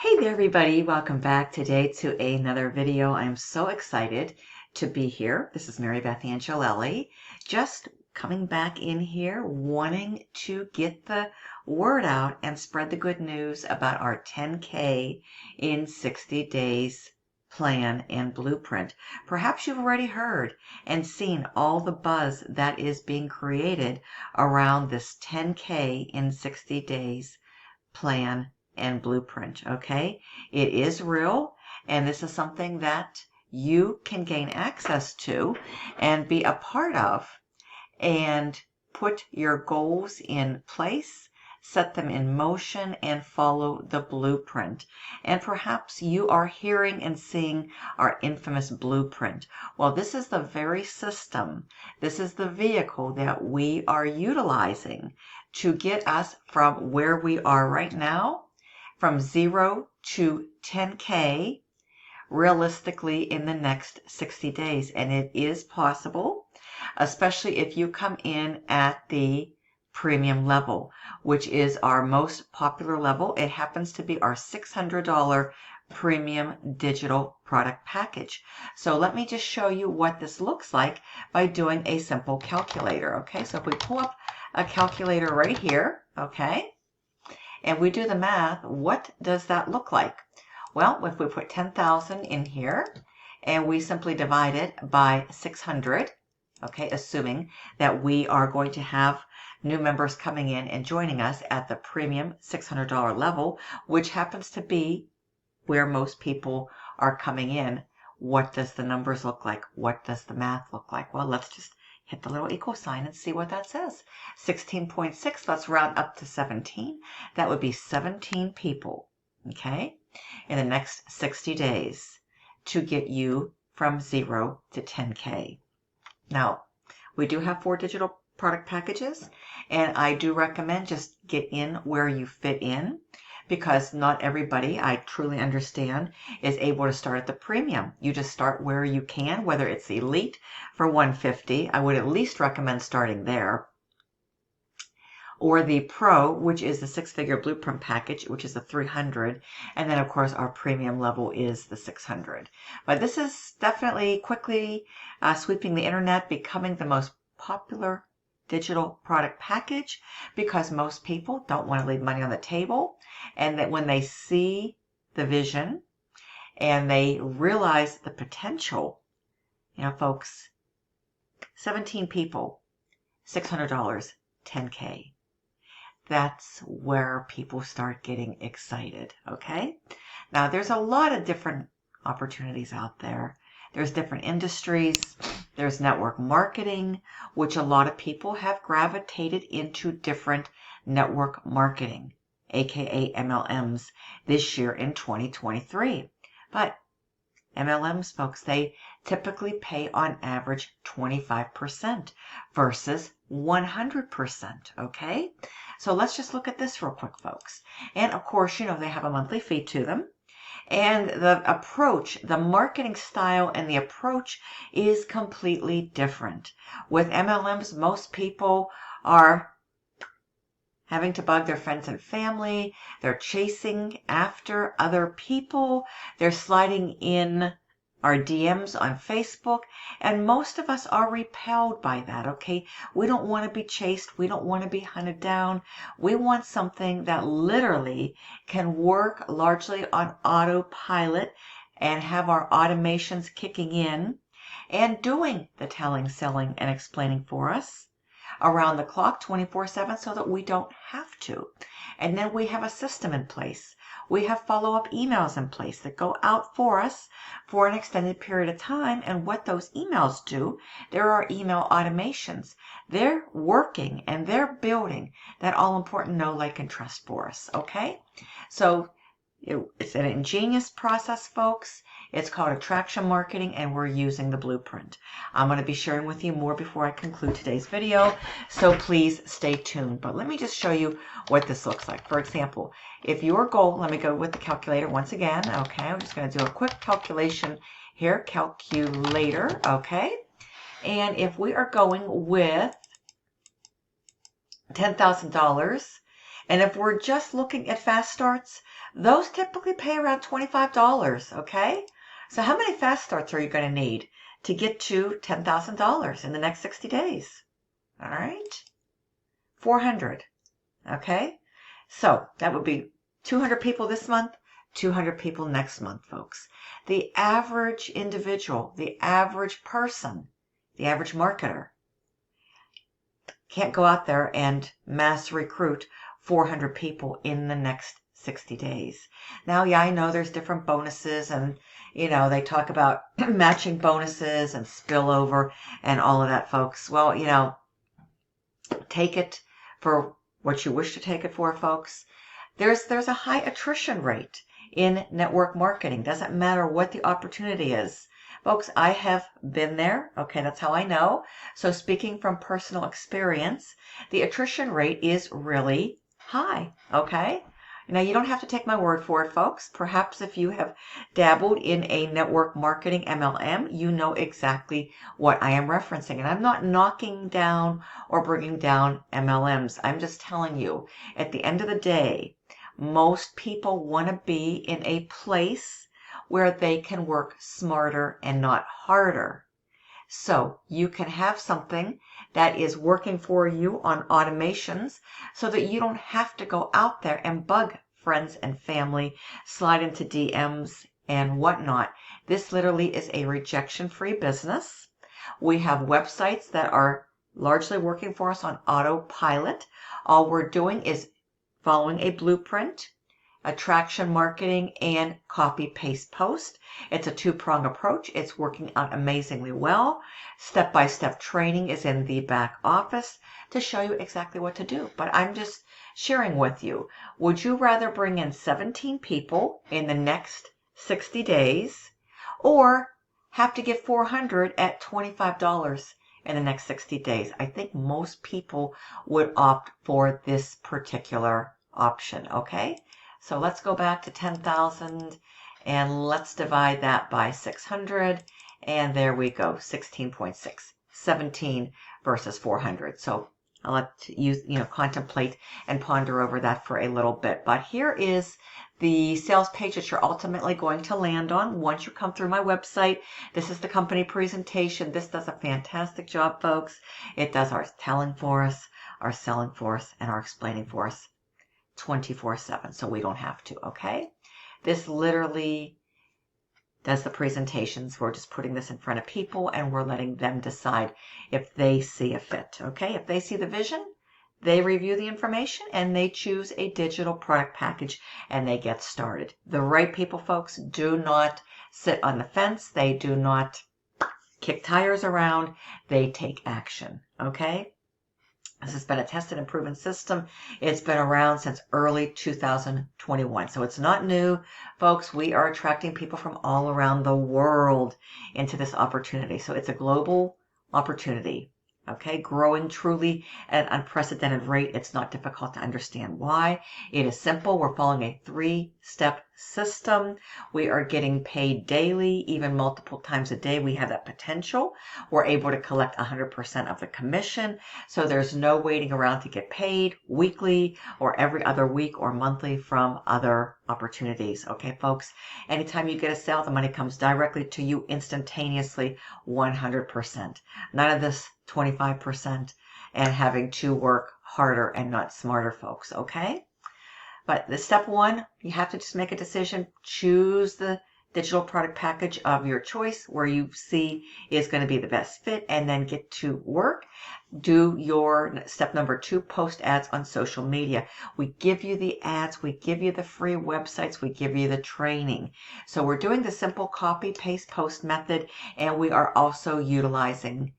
Hey there everybody, welcome back today to another video. I'm so excited to be here. This is Marybeth Angelelli, just coming back in here wanting to get the word out and spread the good news about our 10K in 60 days plan and blueprint. Perhaps you've already heard and seen all the buzz that is being created around this 10K in 60 days plan and blueprint. Okay, it is real, and this is something that you can gain access to and be a part of and put your goals in place, set them in motion, and follow the blueprint. And perhaps you are hearing and seeing our infamous blueprint. Well, this is the very system, this is the vehicle that we are utilizing to get us from where we are right now, from 0 to 10K, realistically in the next 60 days. And it is possible, especially if you come in at the premium level, which is our most popular level. It happens to be our $600 premium digital product package. So let me just show you what this looks like by doing a simple calculator. Okay, so if we pull up a calculator right here, okay, and we do the math, what does that look like? Well, if we put 10,000 in here and we simply divide it by 600, okay, assuming that we are going to have new members coming in and joining us at the premium $600 level, which happens to be where most people are coming in. What does the numbers look like? What does the math look like? Well, let's just hit the little equal sign and see what that says. 16.6, let's round up to 17. That would be 17 people, okay, in the next 60 days to get you from 0 to 10K. Now, we do have 4 digital product packages, and I do recommend just get in where you fit in, because not everybody, I truly understand, is able to start at the premium. You just start where you can, whether it's the elite for $150, I would at least recommend starting there, or the pro, which is the 6-figure blueprint package, which is the $300, and then of course our premium level is the $600. But this is definitely quickly sweeping the internet, becoming the most popular digital product package, because most people don't want to leave money on the table, and that when they see the vision and they realize the potential, you know, folks, 17 people, $600, 10K. That's where people start getting excited, okay? Now, there's a lot of different opportunities out there. There's different industries. There's network marketing, which a lot of people have gravitated into different network marketing, aka MLMs, this year in 2023. But MLMs, folks, they typically pay on average 25% versus 100%, okay? So let's just look at this real quick, folks. And of course, you know, they have a monthly fee to them. And the approach, the marketing style and the approach is completely different. With MLMs, most people are having to bug their friends and family. They're chasing after other people. They're sliding in our DMs on Facebook, and most of us are repelled by that, okay? We don't want to be chased. We don't want to be hunted down. We want something that literally can work largely on autopilot and have our automations kicking in and doing the telling, selling, and explaining for us around the clock 24/7, so that we don't have to. And then we have a system in place. We have follow-up emails in place that go out for us for an extended period of time. And what those emails do, there are email automations. They're working and they're building that all-important know, like, and trust for us, okay? So it's an ingenious process, folks. It's called attraction marketing, and we're using the blueprint. I'm going to be sharing with you more before I conclude today's video, so please stay tuned. But let me just show you what this looks like. For example, if your goal, let me go with the calculator once again. Okay, I'm just going to do a quick calculation here. Calculator, okay. And if we are going with $10,000, and if we're just looking at fast starts, Those typically pay around $25, okay? So how many fast starts are you going to need to get to $10,000 in the next 60 days? All right, 400, okay? So that would be 200 people this month, 200 people next month, folks. The average individual, the average person, the average marketer can't go out there and mass recruit 400 people in the next 60 days. Now, yeah, I know there's different bonuses and, they talk about matching bonuses and spillover and all of that, folks. Well, take it for what you wish to take it for, folks. There's a high attrition rate in network marketing. Doesn't matter what the opportunity is. Folks, I have been there. Okay, that's how I know. So speaking from personal experience, the attrition rate is really high. Okay? Now, you don't have to take my word for it, folks. Perhaps if you have dabbled in a network marketing MLM, you know exactly what I am referencing. And I'm not knocking down or bringing down MLMs. I'm just telling you, at the end of the day, most people want to be in a place where they can work smarter and not harder. So you can have something that is working for you on automations so that you don't have to go out there and bug friends and family, slide into DMs and whatnot. This literally is a rejection-free business. We have websites that are largely working for us on autopilot. All we're doing is following a blueprint, attraction marketing, and copy paste post. It's a two-prong approach. It's working out amazingly well. Step-by-step training is in the back office to show you exactly what to do. But I'm just sharing with you. Would you rather bring in 17 people in the next 60 days or have to get 400 at $25 in the next 60 days? I think most people would opt for this particular option, okay? So let's go back to 10,000 and let's divide that by 600. And there we go, 16.6, 17 versus 400. So I'll let you, contemplate and ponder over that for a little bit. But here is the sales page that you're ultimately going to land on once you come through my website. This is the company presentation. This does a fantastic job, folks. It does our telling for us, our selling for us, and our explaining for us 24/7, so we don't have to, okay? This literally does the presentations. We're just putting this in front of people and we're letting them decide if they see a fit, okay? If they see the vision, they review the information and they choose a digital product package and they get started. The right people, folks, do not sit on the fence. They do not kick tires around. They take action, okay? This has been a tested and proven system. It's been around since early 2021. So it's not new. Folks, we are attracting people from all around the world into this opportunity. So it's a global opportunity. Okay, growing truly at an unprecedented rate. It's not difficult to understand why. It is simple. We're following a 3-step system. We are getting paid daily, even multiple times a day. We have that potential. We're able to collect 100% of the commission. So there's no waiting around to get paid weekly or every other week or monthly from other opportunities. Okay, folks? Anytime you get a sale, the money comes directly to you instantaneously, 100%. None of this 25% and having to work harder and not smarter, folks, okay? But the step one, you have to just make a decision. Choose the digital product package of your choice where you see is going to be the best fit and then get to work. Do your step number 2, post ads on social media. We give you the ads, we give you the free websites, we give you the training. So we're doing the simple copy, paste, post method, and we are also utilizing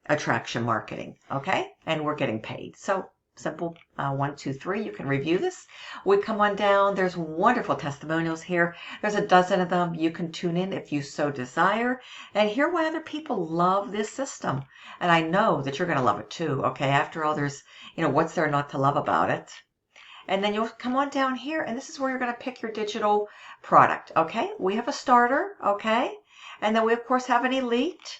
attraction marketing, okay? And we're getting paid. So simple, 1, 2, 3. You can review this. We come on down. There's wonderful testimonials here. There's a dozen of them. You can tune in if you so desire and hear why other people love this system. And I know that you're going to love it too, okay? After all, there's, what's there not to love about it? And then you'll come on down here, and this is where you're going to pick your digital product, okay? We have a starter, okay? And then we, of course, have an elite.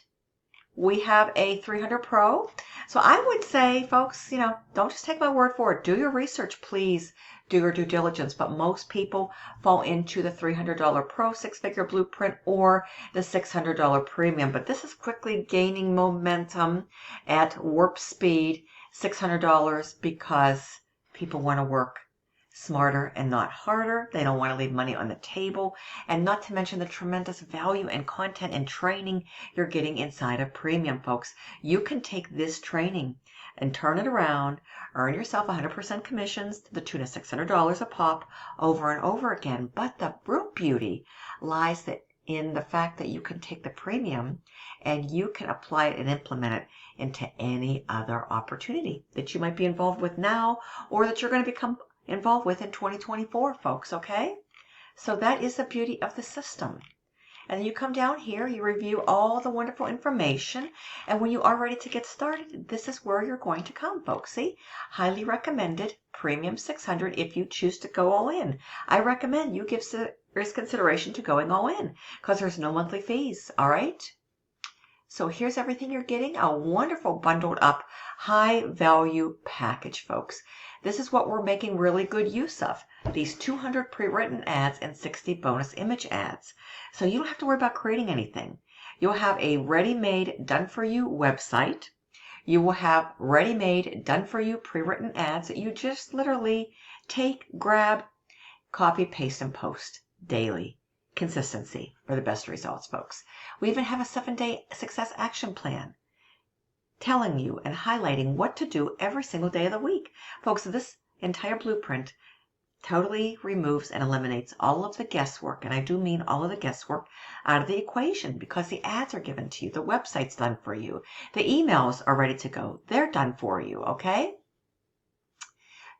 We have a 300 Pro. So I would say, folks, don't just take my word for it. Do your research, please. do your due diligence. But most people fall into the $300 Pro 6-figure blueprint or the $600 premium. But this is quickly gaining momentum at warp speed, $600, because people want to work smarter and not harder. They don't want to leave money on the table, and not to mention the tremendous value and content and training you're getting inside of premium, folks. You can take this training and turn it around, earn yourself 100% commissions to the tune of $600 a pop over and over again. But the real beauty lies in the fact that you can take the premium and you can apply it and implement it into any other opportunity that you might be involved with now, or that you're going to become involved with in 2024, folks, okay? So that is the beauty of the system. And then you come down here, you review all the wonderful information, and when you are ready to get started, this is where you're going to come, folks. See? Highly recommended, premium 600 if you choose to go all in. I recommend you give serious consideration to going all in, because there's no monthly fees, all right? So here's everything you're getting, a wonderful bundled up high value package, folks. This is what we're making really good use of. These 200 pre-written ads and 60 bonus image ads. So you don't have to worry about creating anything. You'll have a ready-made, done-for-you website. You will have ready-made, done-for-you pre-written ads that you just literally take, grab, copy, paste, and post daily. Consistency for the best results, folks. We even have a 7-day success action plan telling you and highlighting what to do every single day of the week. Folks, this entire blueprint totally removes and eliminates all of the guesswork, and I do mean all of the guesswork, out of the equation, because the ads are given to you, the website's done for you, the emails are ready to go, they're done for you, okay?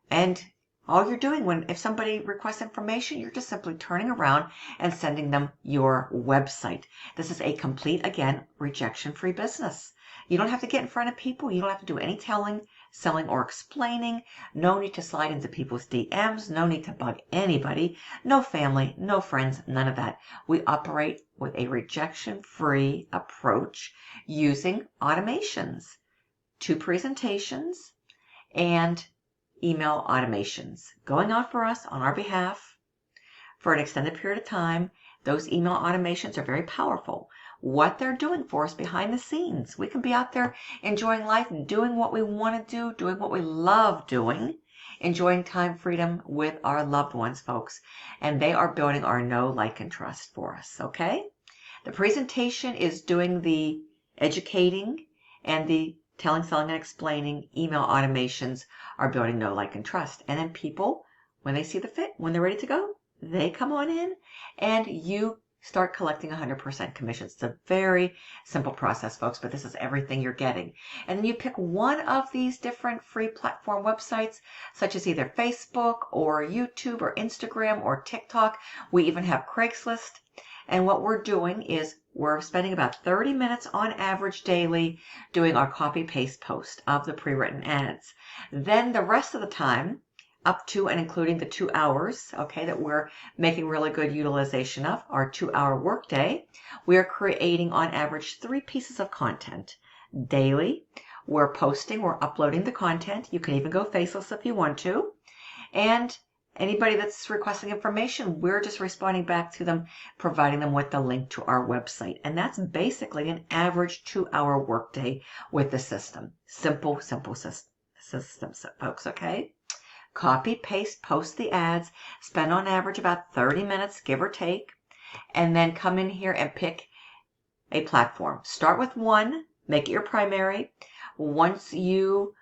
And all you're doing if somebody requests information, you're just simply turning around and sending them your website. This is a complete, again, rejection-free business. You don't have to get in front of people. You don't have to do any telling, selling, or explaining. No need to slide into people's DMs. No need to bug anybody. No family, no friends, none of that. We operate with a rejection-free approach using automations, 2 presentations, and email automations going on for us on our behalf for an extended period of time. Those email automations are very powerful. What they're doing for us behind the scenes. We can be out there enjoying life, doing what we want to do, doing what we love doing, enjoying time freedom with our loved ones, folks. And they are building our know, like, and trust for us, okay? The presentation is doing the educating, and the telling, selling, and explaining. Email automations are building know, like, and trust. And then people, when they see the fit, when they're ready to go, they come on in and you start collecting 100% commissions. It's a very simple process, folks, but this is everything you're getting. And then you pick one of these different free platform websites, such as either Facebook or YouTube or Instagram or TikTok. We even have Craigslist. And what we're doing is we're spending about 30 minutes on average daily doing our copy-paste post of the pre-written ads. Then the rest of the time, up to and including the 2 hours, okay, that we're making really good utilization of, our 2-hour workday, we're creating on average 3 pieces of content daily. We're posting, we're uploading the content. You can even go faceless if you want to. And anybody that's requesting information, we're just responding back to them, providing them with the link to our website. And that's basically an average 2-hour workday with the system. Simple system, folks, okay? Copy, paste, post the ads, spend on average about 30 minutes, give or take, and then come in here and pick a platform. Start with one, make it your primary. Once you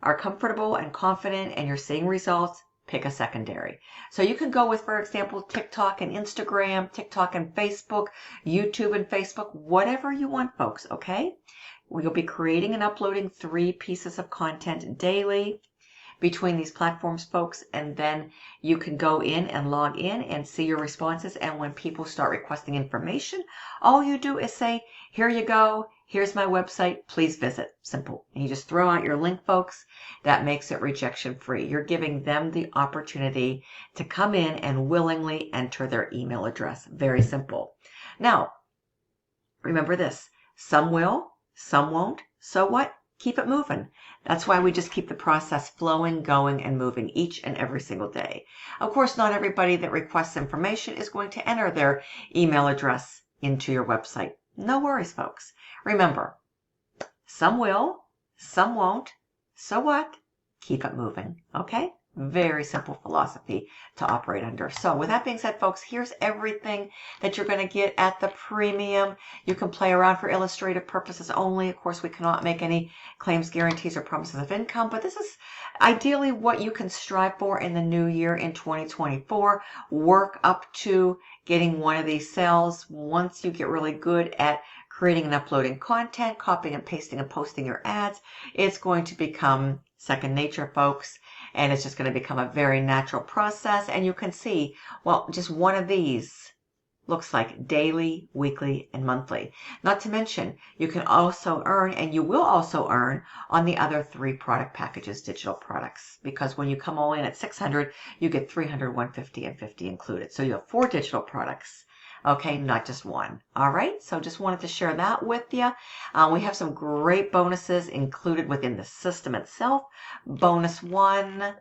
are comfortable and confident and you're seeing results, pick a secondary. So you can go with, for example, TikTok and Instagram, TikTok and Facebook, YouTube and Facebook, whatever you want, folks, okay? We'll be creating and uploading 3 pieces of content daily between these platforms, folks, and then you can go in and log in and see your responses. And when people start requesting information, all you do is say, here you go, here's my website, please visit. Simple. And you just throw out your link, folks. That makes it rejection free. You're giving them the opportunity to come in and willingly enter their email address. Very simple. Now, remember this, some will, some won't. So what? keep it moving. That's why we just keep the process flowing, going, and moving each and every single day. Of course, not everybody that requests information is going to enter their email address into your website. No worries, folks. Remember, some will, some won't. So what? Keep it moving, okay? Very simple philosophy to operate under. So with that being said, folks, here's everything that you're going to get at the premium. You can play around for illustrative purposes only. Of course, we cannot make any claims, guarantees, or promises of income, but this is ideally what you can strive for in the new year in 2024. Work up to getting one of these sales. Once you get really good at creating and uploading content, copying and pasting and posting your ads, it's going to become second nature, folks, and it's just going to become a very natural process. And you can see, well, just one of these looks like daily, weekly, and monthly. Not to mention, you can also earn, and you will also earn on the other 3 product packages, digital products, because when you come all in at 600, you get 300, 150, and 50 included. So you have 4 digital products. Okay, not just one. All right, so just wanted to share that with you. We have some great bonuses included within the system itself. Bonus 1,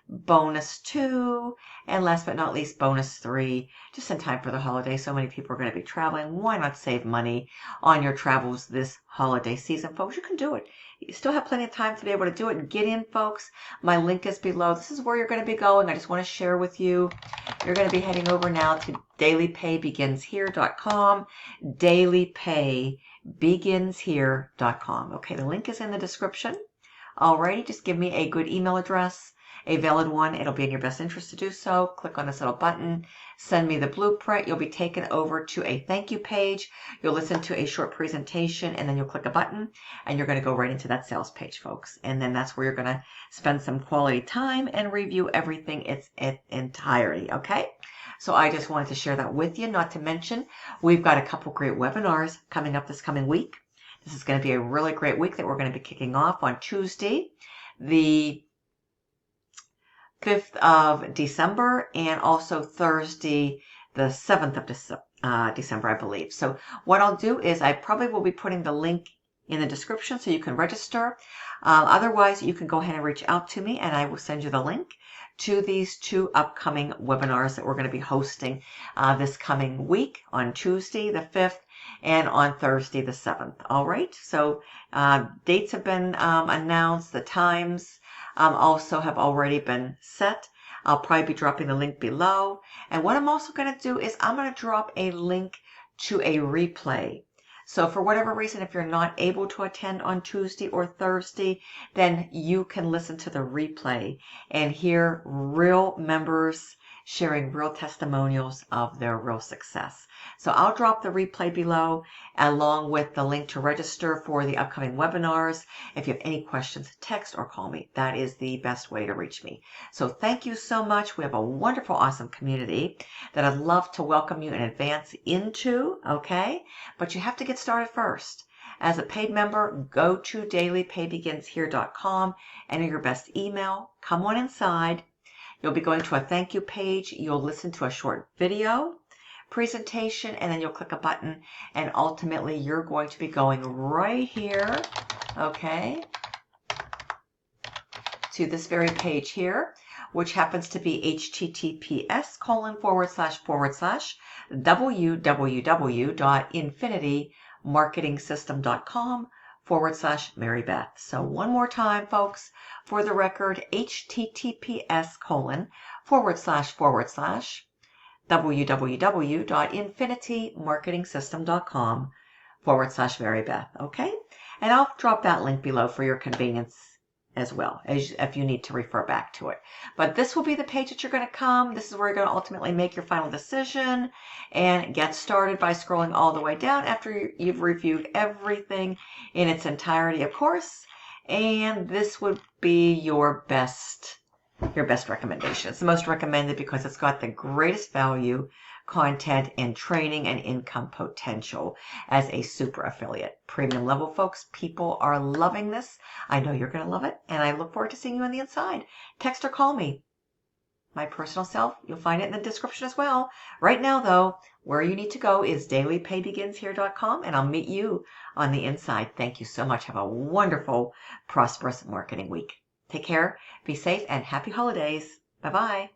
bonus 2, and last but not least, bonus 3, just in time for the holiday. So many people are going to be traveling. Why not save money on your travels this holiday season, folks? You can do it. You still have plenty of time to be able to do it. Get in, folks. My link is below. This is where you're going to be going. I just want to share with you. You're going to be heading over now to dailypaybeginshere.com. Dailypaybeginshere.com. Okay, the link is in the description. Alrighty, just give me a good email address, a valid one. It'll be in your best interest to do so. Click on this little button. Send me the blueprint. You'll be taken over to a thank you page. You'll listen to a short presentation, and then you'll click a button, and you're going to go right into that sales page, folks. And then that's where you're going to spend some quality time and review everything in its entirety, okay? So I just wanted to share that with you. Not to mention, we've got a couple great webinars coming up this coming week. This is going to be a really great week that we're going to be kicking off on Tuesday, the 5th of December, and also Thursday, the 7th of December, I believe. So what I'll do is I probably will be putting the link in the description so you can register. Otherwise, you can go ahead and reach out to me, and I will send you the link to these 2 upcoming webinars that we're going to be hosting this coming week on Tuesday, the 5th, and on Thursday, the 7th. All right, so dates have been announced. The times also have already been set. I'll probably be dropping the link below. And what I'm also going to do is I'm going to drop a link to a replay. So for whatever reason, if you're not able to attend on Tuesday or Thursday, then you can listen to the replay and hear real members sharing real testimonials of their real success. So I'll drop the replay below along with the link to register for the upcoming webinars. If you have any questions, text or call me. That is the best way to reach me. So thank you so much. We have a wonderful, awesome community that I'd love to welcome you in advance into, okay? But you have to get started first. As a paid member, go to dailypaybeginshere.com, enter your best email, come on inside. You'll be going to a thank you page. You'll listen to a short video presentation, and then you'll click a button, and ultimately you're going to be going right here, okay, to this very page here, which happens to be https://www.infinitymarketingsystem.com/Marybeth. So one more time, folks, for the record, https://www.infinitymarketingsystem.com/Marybeth. Okay? And I'll drop that link below for your convenience as well, as if you need to refer back to it. But this will be the page that you're going to come. This is where you're going to ultimately make your final decision and get started by scrolling all the way down after you've reviewed everything in its entirety, of course. And this would be your best recommendation. It's the most recommended because it's got the greatest value, content, and training and income potential as a super affiliate. Premium level, folks. People are loving this. I know you're going to love it, and I look forward to seeing you on the inside. Text or call me. my personal self. You'll find it in the description as well. Right now, though, where you need to go is dailypaybeginshere.com, and I'll meet you on the inside. Thank you so much. Have a wonderful, prosperous marketing week. Take care, be safe, and happy holidays. Bye-bye.